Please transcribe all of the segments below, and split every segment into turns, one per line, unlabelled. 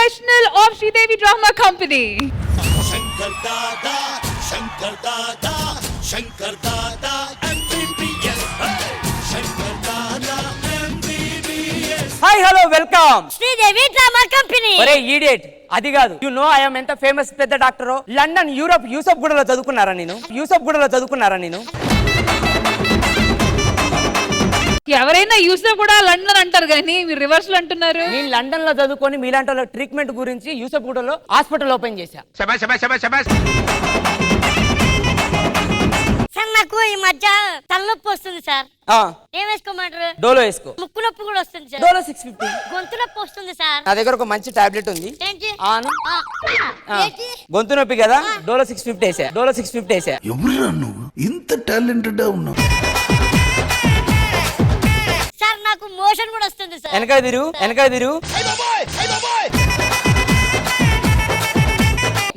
professional of Sridevi Drama Company.
Shankar Dada, Shankar Dada, Shankar Dada, MBBS. Hey! Shankar Dada, MBBS.
Hi hello welcome
Sridevi drama company.
ఒరే idiot అది కాదు. You know I am ఎంత famous పెద్ద doctor. London Europe Yusuf గూడలో చదువుకున్నారా నేను
ఎవరైనా యూసఫ్ కూడా London అంటారు కానీ మీరు రివర్స్ లో అంటున్నారు.
నేను లండన్ లో చదువుకొని మీలాంటి వాళ్ళ ట్రీట్మెంట్ గురించి యూసఫ్ గూడలో హాస్పిటల్ ఓపెన్ చేశా.
సార్ నాకు ఈ మధ్య తలనొప్పి వస్తుంది సార్. ఏం వేసుకోమంటారు?
డోలో వేసుకో.
ముక్కు నొప్పి కూడా వస్తుంది సార్.
డోలో 650.
గొంతు నొప్పి వస్తుంది సార్.
నా దగ్గర ఒక మంచి టాబ్లెట్ ఉంది.
ఏంటి?
ఆను.
ఏంటి?
గొంతు నొప్పి కదా, డోలో 650 వేసా.
ఎవరురా నువ్వు ఇంత టాలెంటెడ్ ఉన్నావు?
సార్ నాకు మోషన్ కూడా వస్తుంది సార్.
వెనకాల తిరుగు.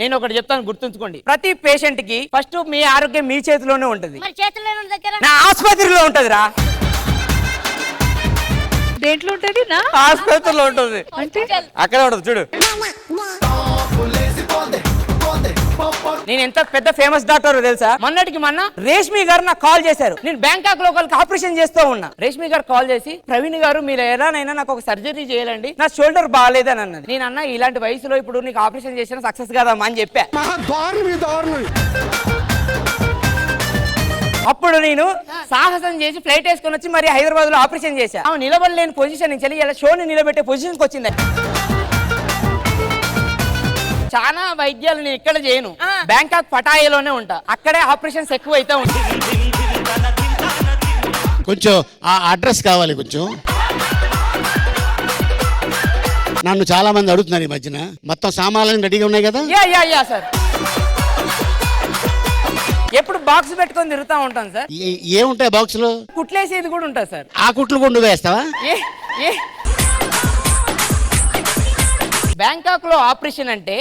నేను ఒకటి చెప్తాను, గుర్తుంచుకోండి. ప్రతి పేషెంట్ కి ఫస్ట్ మీ ఆరోగ్యం మీ చేతిలోనే ఉంటది.
మరి చేతుల్లో దగ్గర
నా ఆసుపత్రిలో ఉంటదిరా.
దేంట్లో ఉంటది? నా
ఆసుపత్రిలో ఉంటుంది
అంటే
అక్కడే ఉంటది చూడు. నేను ఎంత పెద్ద ఫేమస్ డాక్టర్ తెలుసా? మొన్నటికి మొన్న రేష్మి గారు నాకు కాల్ చేశారు. నేను బ్యాంకాక్ లో ఒకరికి ఆపరేషన్ చేస్తూ ఉన్నా. రేష్మి గారు కాల్ చేసి, ప్రవీణ్ గారు మీరు ఎలానైనా నాకు ఒక సర్జరీ చేయాలండి, నా షోల్డర్ బాగాలేదని అన్నది. నేను అన్నా ఇలాంటి వయసులో ఇప్పుడు నీకు ఆపరేషన్ చేసిన సక్సెస్ కాదమ్మా అని చెప్పా. అప్పుడు నేను సాహసం చేసి ఫ్లైట్ వేసుకొని వచ్చి మరి హైదరాబాద్ లో ఆపరేషన్ చేశా. నిలబడలేని పొజిషన్ నుంచి ఇలా షోని నిలబెట్టే పొజిషన్కి వచ్చింది. చాలా వైద్యాలు నేను ఇక్కడ చేయను, బ్యాంకాక్ పటాయాలోనే ఉంటా. అక్కడే ఆపరేషన్స్ ఎక్కువ అయితే ఉంటాయి.
కొంచెం ఆ అడ్రస్ కావాలి. కొంచెం నన్ను చాలా మంది అడుగుతున్నారు ఈ మధ్యన. మొత్తం సామాన్లు రెడీగా ఉన్నాయి కదా?
Yeah sir. ఎప్పుడు బాక్స్ పెట్టుకొని తిరుగుతూ ఉంటాను సార్.
ఏముంటాయి బాక్స్ లో?
కుట్లేసేది కూడా ఉంటుంది సార్.
ఆ కుట్లు కూడా నువ్వు వేస్తావా? బ్యాంకాక్
లో ఆపరేషన్ అంటే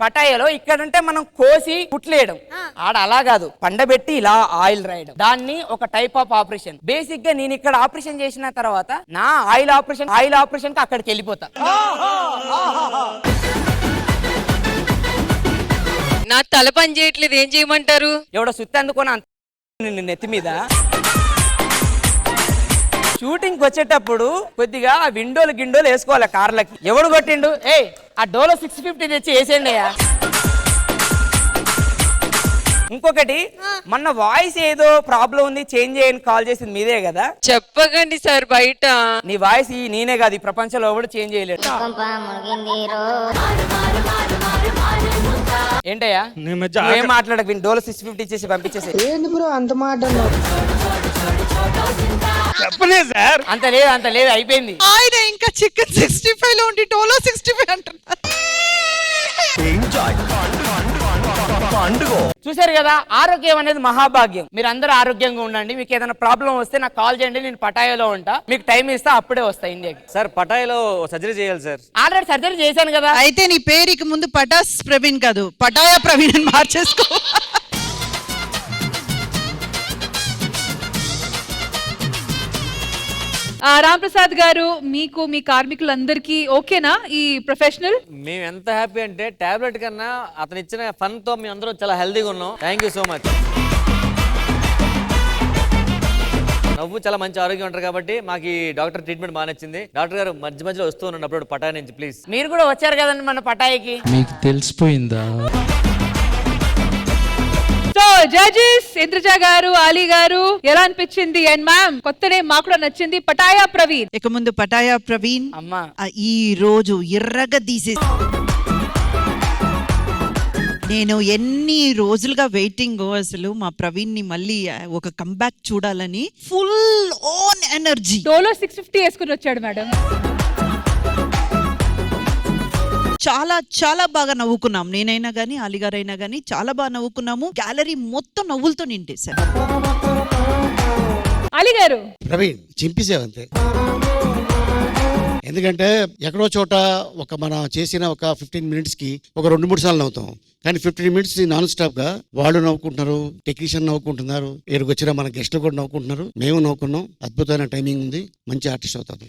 పటాయాలో ఇక్కడంటే మనం కోసి కుట్లేయడం, ఆడ అలా కాదు, పండబెట్టి ఇలా ఆయిల్ రాయడం. దాన్ని ఒక టైప్ ఆఫ్ ఆపరేషన్. బేసిక్ గా నేను ఇక్కడ ఆపరేషన్ చేసిన తర్వాత నా ఆయిల్ ఆపరేషన్ కి అక్కడికి వెళ్ళిపోతా.
నా తల పని చేయట్లేదు, ఏం చేయమంటారు?
ఎవడో సుత్తి అందుకొని నిన్ను నెత్తి మీద. షూటింగ్ వచ్చేటప్పుడు కొద్దిగా ఆ విండోలు గిండోలు వేసుకోవాలి కార్లకి. ఎవడు కొట్టిండు? ఆ డోలో 650 తెచ్చి వేసేయండి అయ్యా. ఇంకొకటి, మొన్న వాయిస్ ఏదో ప్రాబ్లం ఉంది చేంజ్ చేయని కాల్ చేసింది మీదే కదా?
చెప్పకండి సార్ బయట.
నీ వాయిస్ నేనే కాదు, ఈ ప్రపంచంలో ఎవడు చేంజ్ చేయలేడు. ఏంటయ్యా ఏం మాట్లాడక, డోలో 650 ఇచ్చేసి పంపించేసి.
చెప్పలేదు సార్.
అంత లేదు అయిపోయింది.
ఆయన ఇంకా చికెన్ 65 లో ఉండి డోలో 65 అంటున్నారు.
చూసారు కదా, ఆరోగ్యం అనేది మహాభాగ్యం. మీరు అందరూ ఆరోగ్యంగా ఉండండి. మీకు ఏదైనా ప్రాబ్లం వస్తే నాకు కాల్ చేయండి, నేను పటాయాలో ఉంటా. మీకు టైం ఇస్తా, అప్పుడే వస్తా ఇండియాకి.
సార్ పటాయిలో సర్జరీ చేయాలి సార్.
ఆల్రెడీ సర్జరీ చేశాను కదా.
అయితే నీ పేరుకి ముందు పటాస్ ప్రవీణ్ కాదు, పటాయా ప్రవీణ్ అని మార్చేసుకో.
రామ్ ప్రసాద్ గారు, మీకు మీ కార్మికులందరికీ ఓకేనా ఈ ప్రొఫెషనల్?
మేము ఎంత హ్యాపీ అంటే టాబ్లెట్ కన్నా అతను ఇచ్చిన ఫన్ తో మేము అందరం చాలా హెల్దీగా ఉన్నాం. Thank you so much. నవ్వు చాలా మంచి ఆరోగ్యం ఉంటారు కాబట్టి మాకు ఈ డాక్టర్ ట్రీట్మెంట్ బాగా నచ్చింది. డాక్టర్ గారు మధ్యలో వస్తూ ఉన్నాను అప్పుడు పటాయి నుంచి, ప్లీజ్.
మీరు కూడా వచ్చారు కదండి మన పటాయికి.
మీకు తెలిసిపోయిందా?
సో జడ్జెస్ ఇంద్రజ గారు, ఆలీ గారు ఎలా అనిపించింది? అండ్ మ్యామ్ కొత్తనే మాకు కూడా నచ్చింది పటాయా ప్రవీణ్.
ఇక ముందు పటాయా ప్రవీణ్
అమ్మా
ఈ రోజు ఎర్రగా తీసేసి. నేను ఎన్ని రోజులుగా వెయిటింగ్ అసలు మా ప్రవీణ్ ని మళ్ళీ ఒక కంబ్యాక్ చూడాలని. Full on energy.
డోలో 650 వేసుకుని వచ్చాడు మేడం.
చాలా చాలా బాగా నవ్వుకున్నాం. నేనైనా గానీ అలీగారైనా గానీ చాలా బాగా నవ్వుకున్నాము. గ్యాలరీ మొత్తం నవ్వులతో నిండేశారు.
అలీ గారు
ప్రవీణ్ చింపేసేవంతే. ఎందుకంటే ఎక్కడో చోట మనం చేసిన ఒక 15 minutes కి ఒక 2-3 సార్లు నవ్వుతాం. కానీ 15 minutes నాన్ స్టాప్ గా వాళ్ళు నవ్వుకుంటున్నారు, టెక్నీషియన్ నవ్వుకుంటున్నారు, ఏడుకొచ్చిన మన గెస్ట్లు కూడా నవ్వుకుంటున్నారు, మేము నవ్వుకున్నాం. అద్భుతమైన టైమింగ్ ఉంది, మంచి ఆర్టిస్ట్ అవుతారు.